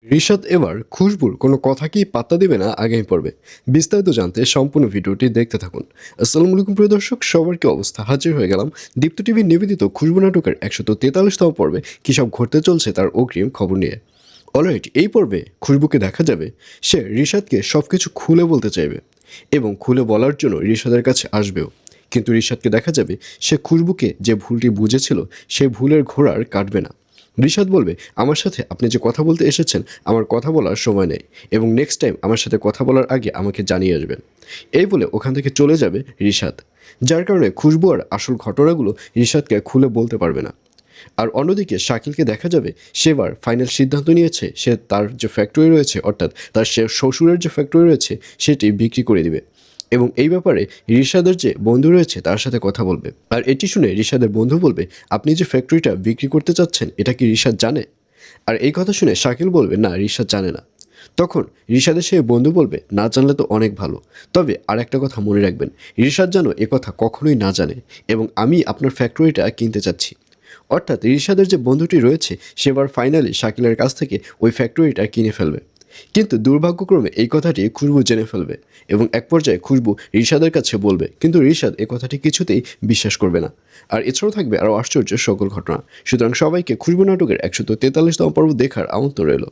রিশাদ এবার খুশবুর কোনো কথাকেই পাত্তা দেবে না আগামী পর্বে। বিস্তারিত জানতে সম্পূর্ণ ভিডিওটি দেখতে থাকুন। আসসালামু আলাইকুম প্রিয় দর্শক, সবার কি অবস্থা? হাজির হয়ে গেলাম দীপ্ত টিভির নিবেদিত খুশবু নাটকের 143তম পর্বে কী সব ঘটতে চলছে তার অগ্রিম খবর নিয়ে। অলরাইট, এই পর্বে খুশবুকে দেখা যাবে সে রিশাদকে সব কিছু খুলে বলতে চাইবে এবং খুলে বলার জন্য রিশাদের কাছে আসবেও। কিন্তু রিশাদকে দেখা যাবে সে খুশবুকে যে ভুলটি বুঝেছিল সেই ভুলের ঘোড়ার কাটবে না। রিশাদ বলবে, আমার সাথে আপনি যে কথা বলতে এসেছেন আমার কথা বলার সময় নেই এবং নেক্সট টাইম আমার সাথে কথা বলার আগে আমাকে জানিয়ে আসবেন। এই বলে ওখান থেকে চলে যাবে রিশাদ, যার কারণে খুশবু আর আসল ঘটনাগুলো রিশাদকে খুলে বলতে পারবে না। আর অন্যদিকে শাকিলকে দেখা যাবে সেবার ফাইনাল সিদ্ধান্ত নিয়েছে সে তার যে ফ্যাক্টরি রয়েছে, অর্থাৎ তার সে শ্বশুরের যে ফ্যাক্টরি রয়েছে সেটি বিক্রি করে দিবে এবং এই ব্যাপারে রিশাদের যে বন্ধু রয়েছে তার সাথে কথা বলবে। আর এটি শুনে রিশাদের বন্ধু বলবে, আপনি যে ফ্যাক্টরিটা বিক্রি করতে চাচ্ছেন এটা কি রিশাদ জানে? আর এই কথা শুনে শাকিল বলবে, না রিশাদ জানে না। তখন রিশাদের সে বন্ধু বলবে, না জানলে তো অনেক ভালো, তবে আর একটা কথা মনে রাখবেন, রিশাদ যেন কথা কখনোই না জানে এবং আমি আপনার ফ্যাক্টরিটা কিনতে চাচ্ছি। অর্থাৎ রিশাদের যে বন্ধুটি রয়েছে সেবার ফাইনালি শাকিলের কাছ থেকে ওই ফ্যাক্টরিটা কিনে ফেলবে। কিন্তু দুর্ভাগ্যক্রমে এই কথাটি খুশবু জেনে ফেলবে এবং এক পর্যায়ে খুশবু রিশাদের কাছে বলবে, কিন্তু রিশাদ এই কথাটি কিছুতেই বিশ্বাস করবে না। আর এছাড়াও থাকবে আরও আশ্চর্য সকল ঘটনা। সুতরাং সবাইকে খুশবু নাটকের 143তম পর্ব দেখার আমন্ত্রণ রইল।